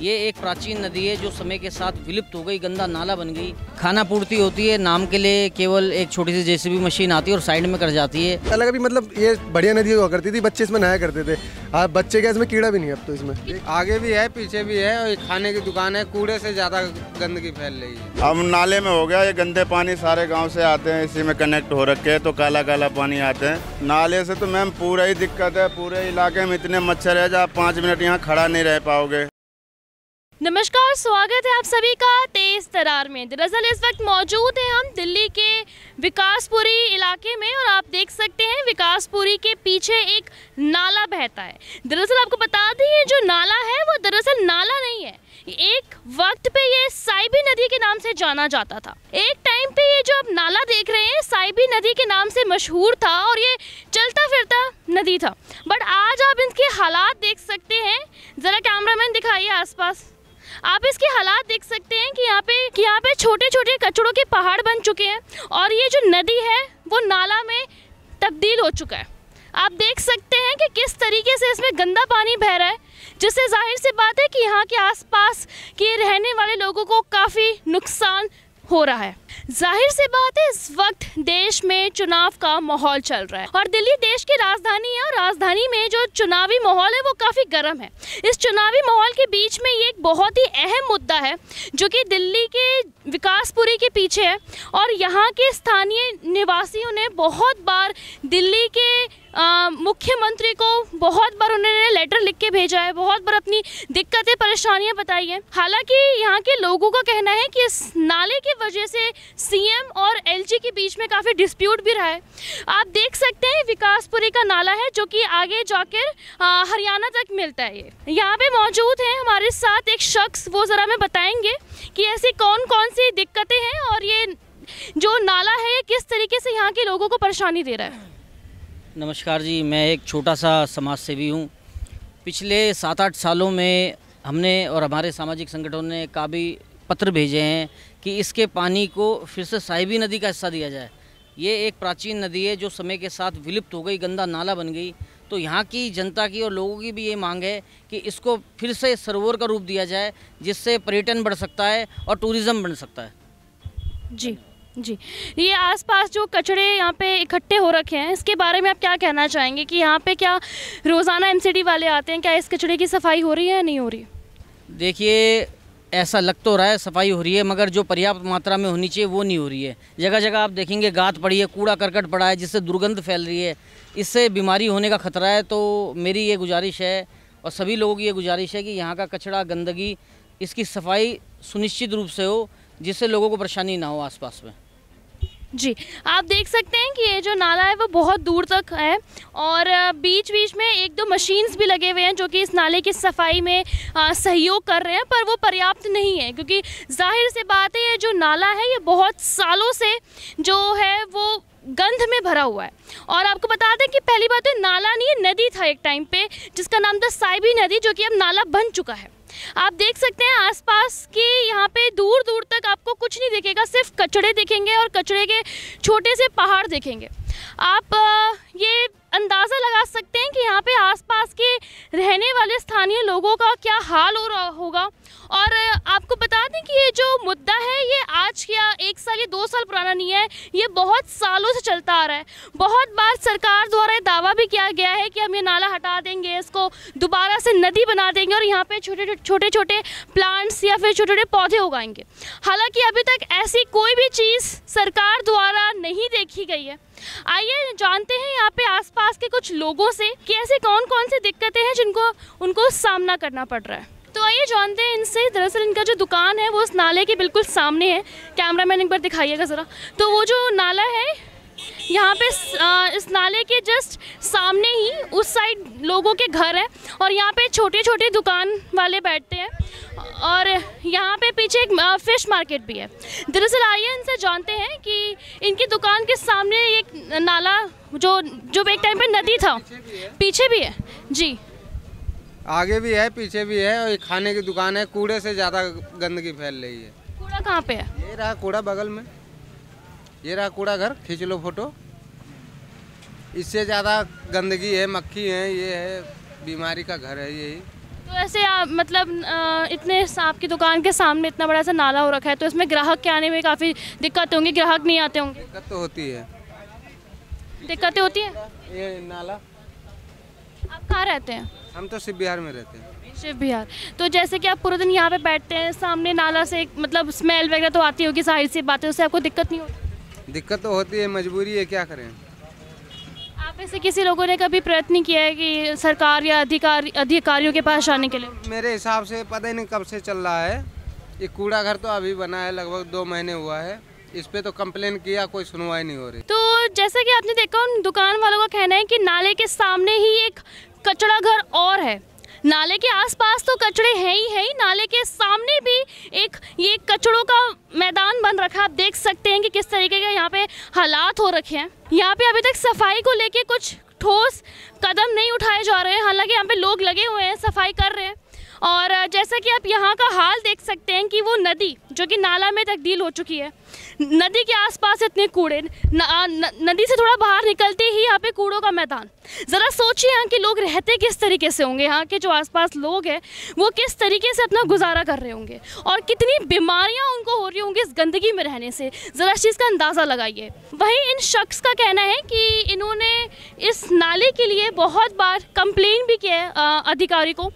ये एक प्राचीन नदी है जो समय के साथ विलुप्त हो गई, गंदा नाला बन गई। खाना पूर्ति होती है नाम के लिए, केवल एक छोटी सी जेसीबी मशीन आती है और साइड में कर जाती है। अलग अभी मतलब ये बढ़िया नदी हुआ करती थी, बच्चे इसमें नहाया करते थे। अब बच्चे क्या, इसमें कीड़ा भी नहीं है अब तो। इसमें आगे भी है पीछे भी है, और खाने की दुकान है। कूड़े से ज्यादा गंदगी फैल रही है। अब नाले में हो गया, ये गंदे पानी सारे गांव से आते हैं, इसी में कनेक्ट हो रखे हैं, तो काला काला पानी आते हैं नाले से। तो मैम पूरा ही दिक्कत है, पूरे इलाके में इतने मच्छर है जहाँ 5 मिनट यहाँ खड़ा नहीं रह पाओगे। नमस्कार, स्वागत है आप सभी का तेज तरार में। दरअसल इस वक्त मौजूद हैं हम दिल्ली के विकासपुरी इलाके में और आप देख सकते हैं विकासपुरी के पीछे एक नाला बहता है। दरअसल आपको बता दें ये जो नाला है वो दरअसल नाला नहीं है। एक वक्त पे ये साइबी नदी के नाम से जाना जाता था। एक टाइम पे ये जो आप नाला देख रहे हैं साइबी नदी के नाम से मशहूर था और ये चलता फिरता नदी था। बट आज आप इनके हालात देख सकते हैं, जरा कैमरामैन दिखाइए आसपास। आप इसके हालात देख सकते हैं कि यहाँ पे छोटे छोटे कचड़ों के पहाड़ बन चुके हैं और ये जो नदी है वो नाला में तब्दील हो चुका है। आप देख सकते हैं कि किस तरीके से इसमें गंदा पानी बह रहा है, जिससे जाहिर सी बात है कि यहाँ के आसपास के रहने वाले लोगों को काफ़ी नुकसान हो रहा है। जाहिर सी बात है इस वक्त देश में चुनाव का माहौल चल रहा है और दिल्ली देश की राजधानी है और राजधानी में जो चुनावी माहौल है वो काफ़ी गर्म है। इस चुनावी माहौल के बीच में ये एक बहुत ही अहम मुद्दा है जो कि दिल्ली के विकासपुरी के पीछे है और यहाँ के स्थानीय निवासियों ने बहुत बार दिल्ली के मुख्यमंत्री को बहुत बार उन्होंने लेटर लिख के भेजा है, बहुत बार अपनी दिक्कतें परेशानियां बताई हैं। हालांकि यहाँ के लोगों का कहना है कि इस नाले की वजह से सीएम और एलजी के बीच में काफ़ी डिस्प्यूट भी रहा है। आप देख सकते हैं विकासपुरी का नाला है जो कि आगे जाकर हरियाणा तक मिलता है। ये यहाँ पे मौजूद हैं हमारे साथ एक शख्स, वो ज़रा हमें बताएंगे कि ऐसी कौन कौन सी दिक्कतें हैं और ये जो नाला है ये किस तरीके से यहाँ के लोगों को परेशानी दे रहा है। नमस्कार जी, मैं एक छोटा सा समाज सेवी हूँ। पिछले 7-8 सालों में हमने और हमारे सामाजिक संगठनों ने काफ़ी पत्र भेजे हैं कि इसके पानी को फिर से साहिबी नदी का हिस्सा दिया जाए। ये एक प्राचीन नदी है जो समय के साथ विलुप्त हो गई, गंदा नाला बन गई। तो यहाँ की जनता की और लोगों की भी ये मांग है कि इसको फिर से सरोवर का रूप दिया जाए, जिससे पर्यटन बढ़ सकता है और टूरिज़्म बढ़ सकता है। जी, ये आसपास जो कचड़े यहाँ पे इकट्ठे हो रखे हैं इसके बारे में आप क्या कहना चाहेंगे कि यहाँ पे क्या रोज़ाना एमसीडी वाले आते हैं, क्या इस कचड़े की सफाई हो रही है या नहीं हो रही? देखिए, ऐसा लग तो रहा है सफाई हो रही है, मगर जो पर्याप्त मात्रा में होनी चाहिए वो नहीं हो रही है। जगह जगह आप देखेंगे गाद पड़ी है, कूड़ा करकट पड़ा है, जिससे दुर्गंध फैल रही है, इससे बीमारी होने का खतरा है। तो मेरी ये गुजारिश है और सभी लोगों की ये गुजारिश है कि यहाँ का कचरा, गंदगी, इसकी सफाई सुनिश्चित रूप से हो, जिससे लोगों को परेशानी ना हो आसपास में। जी, आप देख सकते हैं कि ये जो नाला है वो बहुत दूर तक है और बीच बीच में 1-2 मशीन्स भी लगे हुए हैं जो कि इस नाले की सफाई में सहयोग कर रहे हैं, पर वो पर्याप्त नहीं है क्योंकि जाहिर सी बात है ये जो नाला है ये बहुत सालों से जो है वो गंध में भरा हुआ है। और आपको बता दें कि पहली बात तो नाला नहीं, नदी था एक टाइम पे जिसका नाम था साइबी नदी, जो कि अब नाला बन चुका है। आप देख सकते हैं आसपास की यहाँ पे दूर दूर तक आपको कुछ नहीं दिखेगा, सिर्फ कचड़े दिखेंगे और कचड़े के छोटे से पहाड़ दिखेंगे। आप ये अंदाज़ा लगा सकते हैं कि यहाँ पे आसपास के रहने वाले स्थानीय लोगों का क्या हाल हो रहा होगा। और आपको बता दें कि ये जो मुद्दा है ये आज या 1 साल या 2 साल पुराना नहीं है, ये बहुत सालों से चलता आ रहा है। बहुत बार सरकार द्वारा दावा भी किया गया है कि हम ये नाला हटा देंगे, इसको दोबारा से नदी बना देंगे और यहाँ पे छोटे छोटे प्लांट्स या फिर छोटे छोटे पौधे उगाएंगे। हालांकि अभी तक ऐसी कोई भी चीज़ सरकार द्वारा नहीं देखी गई है। आइए जानते हैं यहाँ पे आसपास के कुछ लोगों से कि ऐसे कौन कौन सी दिक्कतें हैं जिनको उनको सामना करना पड़ रहा है। तो आइए जानते हैं इनसे। दरअसल इनका जो दुकान है वो उस नाले के बिल्कुल सामने है। कैमरामैन एक बार दिखाइएगा ज़रा। तो वो जो नाला है यहाँ पे इस नाले के जस्ट सामने ही उस साइड लोगों के घर हैं और यहाँ पे छोटे छोटे दुकान वाले बैठते हैं और यहाँ पे पीछे एक फिश मार्केट भी है। दरअसल आइए इनसे जानते हैं कि इनकी दुकान के सामने एक नाला जो एक टाइम पे नदी था, पीछे भी है। जी, आगे भी है पीछे भी है, और खाने की दुकान है। कूड़े से ज्यादा गंदगी फैल रही है। कूड़ा कहाँ पे है? ये रहा कूड़ा बगल में, ये रहा कूड़ा घर, खींच लो फोटो। इससे ज़्यादा गंदगी है, मक्खी है, ये है बीमारी का घर है यही। तो ऐसे आप मतलब इतने आपकी दुकान के सामने इतना बड़ा सा नाला हो रखा है, तो इसमें ग्राहक के आने में काफ़ी दिक्कत होंगी, ग्राहक नहीं आते होंगे? दिक्कत तो होती है। दिक्कतें होती हैं? ये नाला। आप कहाँ रहते हैं? हम तो शिव बिहार में रहते हैं। शिव बिहार। तो जैसे कि आप पूरे दिन यहाँ पे बैठते हैं, सामने नाला से मतलब स्मेल वगैरह तो आती होगी, जाहिर सी बात है, उससे आपको दिक्कत नहीं होती? दिक्कत तो होती है, मजबूरी है, क्या करें। आप ऐसे किसी लोगों ने कभी प्रयत्न किया है कि सरकार या अधिकारियों के पास जाने के लिए? मेरे हिसाब से पता ही नहीं कब से चल रहा है ये कूड़ा घर, तो अभी बना है, लगभग 2 महीने हुआ है। इस पे तो कंप्लेन किया, कोई सुनवाई नहीं हो रही। तो जैसा कि आपने देखा, उन दुकान वालों का कहना है कि नाले के सामने ही एक कचरा घर और है। नाले के आसपास तो कचरे हैं ही, नाले के सामने भी ये कचड़ों का मैदान बन रखा है। आप देख सकते हैं कि किस तरीके के यहाँ पे हालात हो रखे हैं। यहाँ पे अभी तक सफाई को लेके कुछ ठोस कदम नहीं उठाए जा रहे हैं, हालांकि यहाँ पे लोग लगे हुए हैं, सफाई कर रहे हैं। और जैसा कि आप यहाँ का हाल देख सकते हैं कि वो नदी जो कि नाला में तब्दील हो चुकी है, नदी के आसपास इतने कूड़े, नदी से थोड़ा बाहर निकलते ही यहाँ पे कूड़ों का मैदान। ज़रा सोचिए यहाँ के लोग रहते किस तरीके से होंगे, यहाँ के जो आसपास लोग हैं वो किस तरीके से अपना गुजारा कर रहे होंगे और कितनी बीमारियाँ उनको हो रही होंगी इस गंदगी में रहने से। ज़रा इस चीज़ का अंदाज़ा लगाइए। वहीं इन शख्स का कहना है कि इन्होंने इस नाले के लिए बहुत बार कंप्लेन भी किया है अधिकारी को।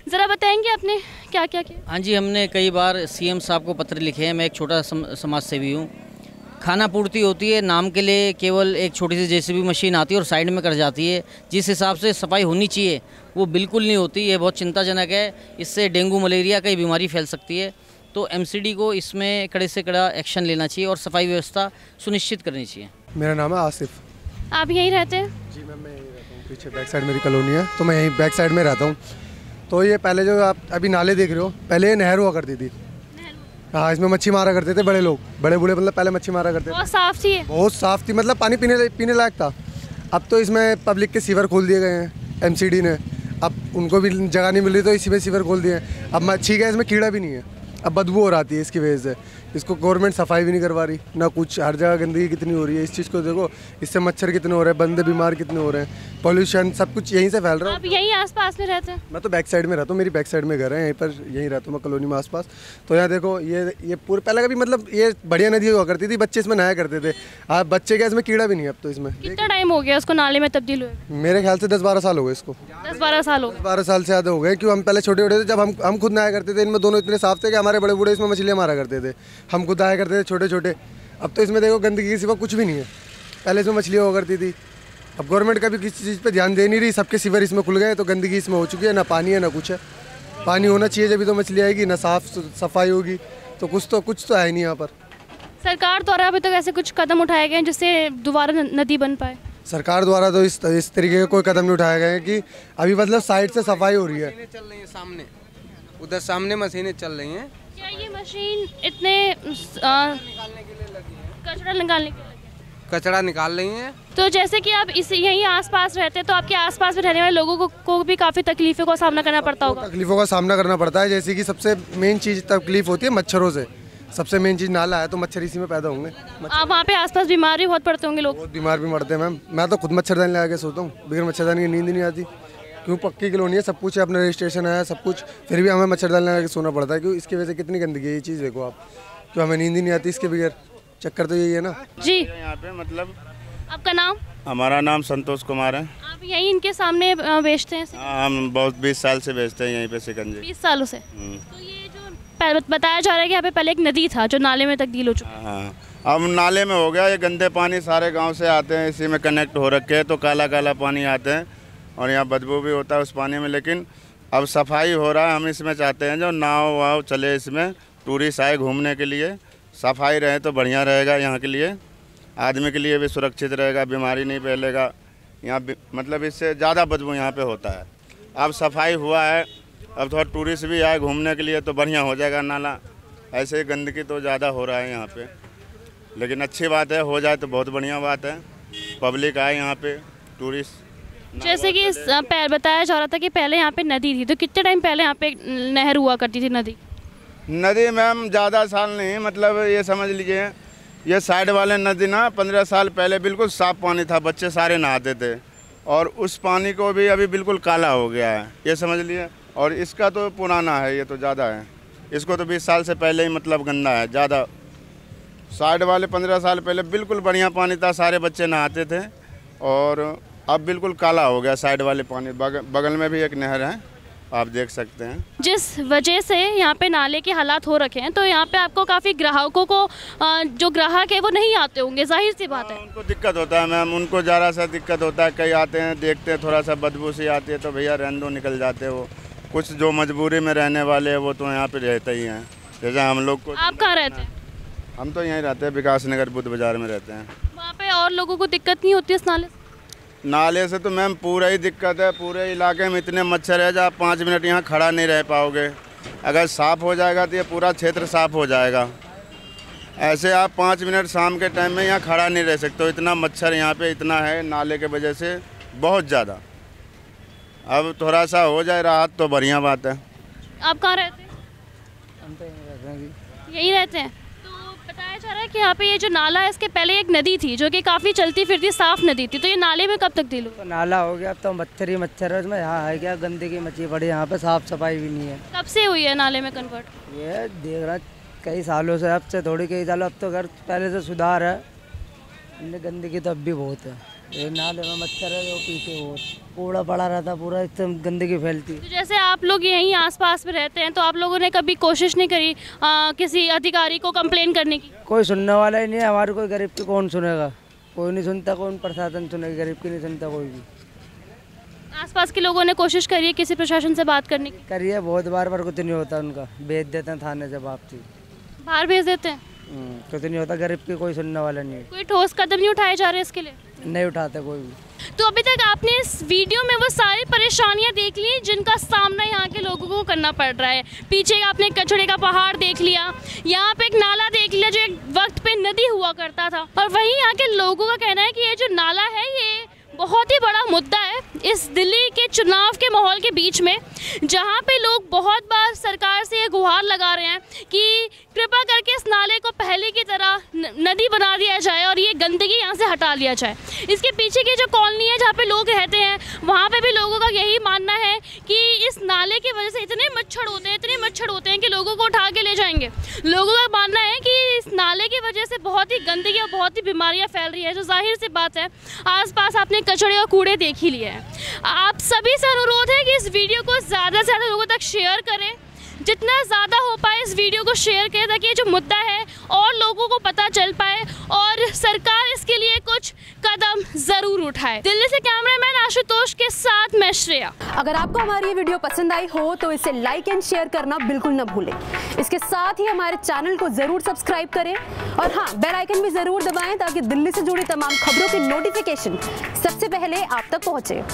ज़रा बताएंगे आपने क्या क्या किया? हाँ जी, हमने कई बार सीएम साहब को पत्र लिखे हैं। मैं एक छोटा समाज सेवी हूँ। खाना पूर्ति होती है, नाम के लिए केवल एक छोटी सी जेसीबी मशीन आती है और साइड में कर जाती है। जिस हिसाब से सफाई होनी चाहिए वो बिल्कुल नहीं होती। ये बहुत चिंताजनक है। इससे डेंगू मलेरिया कई बीमारी फैल सकती है। तो एमसीडी को इसमें कड़े से कड़ा एक्शन लेना चाहिए और सफाई व्यवस्था सुनिश्चित करनी चाहिए। मेरा नाम है आसिफ। आप यहीं रहते हैं? जी मैम, मैं यहीं रहता हूँ। पीछे बैक साइड मेरी कॉलोनी है, तो मैं यहीं बैक साइड में रहता हूँ। तो ये पहले जो आप अभी नाले देख रहे हो, पहले ये नहर हुआ करती थी। हाँ, इसमें मच्छी मारा करते थे बड़े लोग, बड़े बूढ़े, मतलब पहले मच्छी मारा करते थे। बहुत साफ थी, बहुत साफ थी, मतलब पानी पीने लायक था। अब तो इसमें पब्लिक के सीवर खोल दिए गए हैं एमसीडी ने। अब उनको भी जगह नहीं मिल रही तो इसी में सीवर खोल दिए हैं। अब मच्छी का इसमें कीड़ा भी नहीं है, अब बदबू हो रही है इसकी वजह से। इसको गवर्नमेंट सफाई भी नहीं करवा रही ना कुछ। हर जगह गंदगी कितनी हो रही है, इस चीज़ को देखो, इससे मच्छर कितने हो रहे हैं, बंदे बीमार कितने हो रहे हैं, पॉल्यूशन सब कुछ यहीं से फैल रहा है। आप यहीं आसपास में रहते हैं? मैं तो बैक साइड में रहता हूँ, मेरी बैक साइड में घर है, यहीं पर यहीं रहता हूँ मैं कॉलोनी में आसपास। तो यहाँ देखो, ये पूरे पहले का भी मतलब ये बढ़िया नदी हुआ करती थी, बच्चे इसमें नहाया करते थे। अब बच्चे क्या, इसमें कीड़ा भी नहीं है अब तो इसमें। कितना टाइम हो गया उसको नाले में तब्दील हुए? मेरे ख्याल से 10-12 साल हो गए इसको। 10-12 साल हो गए? 12 साल से ज़्यादा हो गए, क्यों हम पहले छोटे छोटे थे जब हम खुद नहाया करते थे। इनमें दोनों इतने साफ थे कि हमारे बड़े बूढ़े इसमें मछलियाँ मारा करते थे, हम खुद आया करते थे छोटे छोटे। अब तो इसमें देखो गंदगी के सिवा कुछ भी नहीं है। पहले इसमें मछलियाँ हुआ करती थी। अब गवर्नमेंट का भी किसी चीज़ पे ध्यान दे नहीं रही, सबके सीवर इसमें खुल गए तो गंदगी इसमें हो चुकी है। ना पानी है ना कुछ है। पानी होना चाहिए जब तो मछली आएगी, ना साफ सफाई होगी, तो कुछ तो है नहीं यहाँ पर। सरकार द्वारा अभी तक ऐसे कुछ कदम उठाए गए जिससे दोबारा नदी बन पाए? सरकार द्वारा तो इस तरीके का कोई कदम नहीं उठाया गया है कि अभी मतलब साइड से सफाई हो रही है। चल रही है सामने, उधर सामने मशीनें चल रही हैं। क्या ये मशीन इतने निकालने के लिए लगी है, कचरा निकालने के लिए? कचरा निकाल रही हैं। तो जैसे कि आप इस यहीं आसपास रहते हैं, तो आपके आसपास में रहने वाले लोगों को भी काफ़ी तकलीफों का सामना करना पड़ता होगा? तकलीफों का सामना करना पड़ता है, जैसे कि सबसे मेन चीज़ तकलीफ होती है मच्छरों से। सबसे मेन चीज़ नाला है तो मच्छर इसी में पैदा होंगे। आप वहाँ पे आसपास बीमार भी बहुत पड़ते होंगे लोग? बहुत बीमार भी मरते हैं मैम। मैं तो खुद मच्छरदानी लगा के सोता हूँ, बगैर मच्छरदानी की नींद नहीं आती। क्यों, पक्की कॉलोनी है, सब कुछ है, अपना रजिस्ट्रेशन है, सब कुछ, फिर भी हमें मच्छरदानी लगा के सोना पड़ता है। क्यों, इसकी वजह से कितनी गंदगी है। ये चीज़ देखो आप, क्यों हमें नींद ही नहीं आती इसके बगैर। चक्कर तो यही है ना जी। यहाँ पे मतलब आपका नाम? हमारा नाम संतोष कुमार है। आप यहीं इनके सामने बेचते हैं? हम बहुत 20 साल से बेचते हैं यहीं पे शिकंजी। 20 सालों से? तो ये जो बताया जा रहा है कि यहाँ पे पहले एक नदी था जो नाले में तब्दील हो चुका है। हाँ, अब नाले में हो गया। ये गंदे पानी सारे गांव से आते हैं, इसी में कनेक्ट हो रखे हैं, तो काला काला पानी आते हैं और यहाँ बदबू भी होता है उस पानी में। लेकिन अब सफाई हो रहा है, हम इसमें चाहते हैं जो नाव वाव चले, इसमें टूरिस्ट आए घूमने के लिए, सफाई रहे तो बढ़िया रहेगा। यहाँ के लिए, आदमी के लिए भी सुरक्षित रहेगा, बीमारी नहीं फैलेगा यहाँ। मतलब इससे ज़्यादा बदबू यहाँ पे होता है। अब सफाई हुआ है, अब थोड़ा टूरिस्ट भी आए घूमने के लिए तो बढ़िया हो जाएगा नाला। ऐसे गंदगी तो ज़्यादा हो रहा है यहाँ पे, लेकिन अच्छी बात है, हो जाए तो बहुत बढ़िया बात है। पब्लिक आए यहाँ पे, टूरिस्ट। जैसे कि बताया जा रहा था कि पहले यहाँ पे नदी थी, तो कितने टाइम पहले यहाँ पे नहर हुआ करती थी? नदी मैम ज़्यादा साल नहीं, मतलब ये समझ लीजिए, ये साइड वाले नदी ना 15 साल पहले बिल्कुल साफ़ पानी था, बच्चे सारे नहाते थे, और उस पानी को भी अभी बिल्कुल काला हो गया है, ये समझ लिए। और इसका तो पुराना है, ये तो ज़्यादा है, इसको तो 20 साल से पहले ही मतलब गंदा है ज़्यादा। साइड वाले 15 साल पहले बिल्कुल बढ़िया पानी था, सारे बच्चे नहाते थे, और अब बिल्कुल काला हो गया साइड वाले पानी। बगल में भी एक नहर है, आप देख सकते हैं। जिस वजह से यहाँ पे नाले के हालात हो रखे हैं, तो यहाँ पे आपको काफ़ी ग्राहकों को जो ग्राहक है वो नहीं आते होंगे, जाहिर सी बात है। उनको दिक्कत होता है मैम, उनको ज़रा सा दिक्कत होता है। कई आते हैं, देखते हैं थोड़ा सा बदबू सी आती है तो भैया रहने दो, निकल जाते हैं। वो कुछ जो मजबूरी में रहने वाले हैं वो तो यहाँ पे रहते ही हैं, जैसे हम लोग को। आप कहाँ रहते हैं? हम तो यहीं रहते हैं, विकास नगर बुद्ध बाजार में रहते हैं। वहाँ पे और लोगों को दिक्कत नहीं होती इस नाले से? तो मैम पूरा ही दिक्कत है, पूरे इलाके में इतने मच्छर है जो आप 5 मिनट यहाँ खड़ा नहीं रह पाओगे। अगर साफ़ हो जाएगा तो ये पूरा क्षेत्र साफ़ हो जाएगा। ऐसे आप 5 मिनट शाम के टाइम में यहाँ खड़ा नहीं रह सकते हो, इतना मच्छर यहाँ पे इतना है नाले के वजह से, बहुत ज़्यादा। अब थोड़ा सा हो जाए राहत तो बढ़िया बात है। आप कहाँ रहते हैं? हम तो यहीं रहते हैं। यहीं रहते हैं। तो बताया जा रहा है कि यहाँ पे ये जो नाला है, इसके पहले एक नदी थी जो कि काफ़ी चलती फिरती साफ नदी थी, तो ये नाले में कब तब्दील हुआ? तो नाला हो गया, अब तो मच्छर ही मच्छर है उसमें। यहाँ है क्या, गंदगी मची पड़ी, यहाँ पे साफ सफाई भी नहीं है। कब से हुई है नाले में कन्वर्ट? ये देख रहा कई सालों से, अब से थोड़ी कई सालों, अब तो घर पहले से सुधार है। गंदगी तो अब भी बहुत है, ये नाले में मच्छर है, वो पीछे बहुत कूड़ा पड़ा रहता, पूरा एकदम गंदगी फैलती है। तो जैसे आप लोग यहीं आसपास में रहते हैं, तो आप लोगों ने कभी कोशिश नहीं करी किसी अधिकारी को कंप्लेन करने की? कोई सुनने वाला ही नहीं है हमारे, कोई गरीब की कौन सुनेगा, कोई नहीं सुनता, कौन प्रशासन सुनेगा, गरीब की नहीं सुनता कोई भी। आसपास के लोगों ने कोशिश करी है किसी प्रशासन से बात करने की? करी है बहुत बार, पर कुछ नहीं होता उनका, भेज देते हैं थाने से वापसी, बाहर भेज देते हैं। कुछ नहीं होता, गरीब की कोई सुनने वाला नहीं है। कोई ठोस कदम नहीं उठाए जा रहे इसके लिए? नहीं उठाते कोई भी। तो अभी तक आपने इस वीडियो में वो सारी परेशानियां देख ली जिनका सामना यहाँ के लोगों को करना पड़ रहा है। पीछे आपने कचड़े का पहाड़ देख लिया, यहाँ पे एक नाला देख लिया जो एक वक्त पे नदी हुआ करता था, और वहीं यहाँ के लोगों का कहना है कि ये जो नाला है ये बहुत ही बड़ा मुद्दा है इस दिल्ली के चुनाव के माहौल के बीच में, जहाँ पे लोग बहुत बार सरकार से ये गुहार लगा रहे हैं कि कृपा करके इस नाले को पहले की तरह नदी बना दिया जाए और ये गंदगी यहाँ से हटा लिया जाए। इसके पीछे की जो कॉलोनी है जहाँ पे लोग रहते हैं, वहाँ पे भी लोगों का यही मानना है कि इस नाले की वजह से इतने मच्छर होते हैं कि लोगों को उठा के ले जाएंगे। लोगों का मानना है कि इस नाले की वजह से बहुत ही गंदगी और बहुत ही बीमारियाँ फैल रही है, जो जाहिर सी बात है आसपास आपने कचड़े और कूड़े देख ही लिए हैं। आप सभी से अनुरोध है कि इस वीडियो को ज़्यादा से ज़्यादा लोगों तक शेयर करें, जितना ज़्यादा हो पाए इस वीडियो को शेयर करें, ताकि ये जो मुद्दा है और लोगों को पता चल पाए और सरकार इसके लिए कुछ कदम ज़रूर उठाए। दिल्ली से कैमरामैन आशुतोष के साथ मैं श्रेया। अगर आपको हमारी ये वीडियो पसंद आई हो तो इसे लाइक एंड शेयर करना बिल्कुल न भूलें। इसके साथ ही हमारे चैनल को ज़रूर सब्सक्राइब करें और हाँ, बेल आइकन भी ज़रूर दबाएं ताकि दिल्ली से जुड़ी तमाम खबरों की नोटिफिकेशन सबसे पहले आप तक पहुँचे।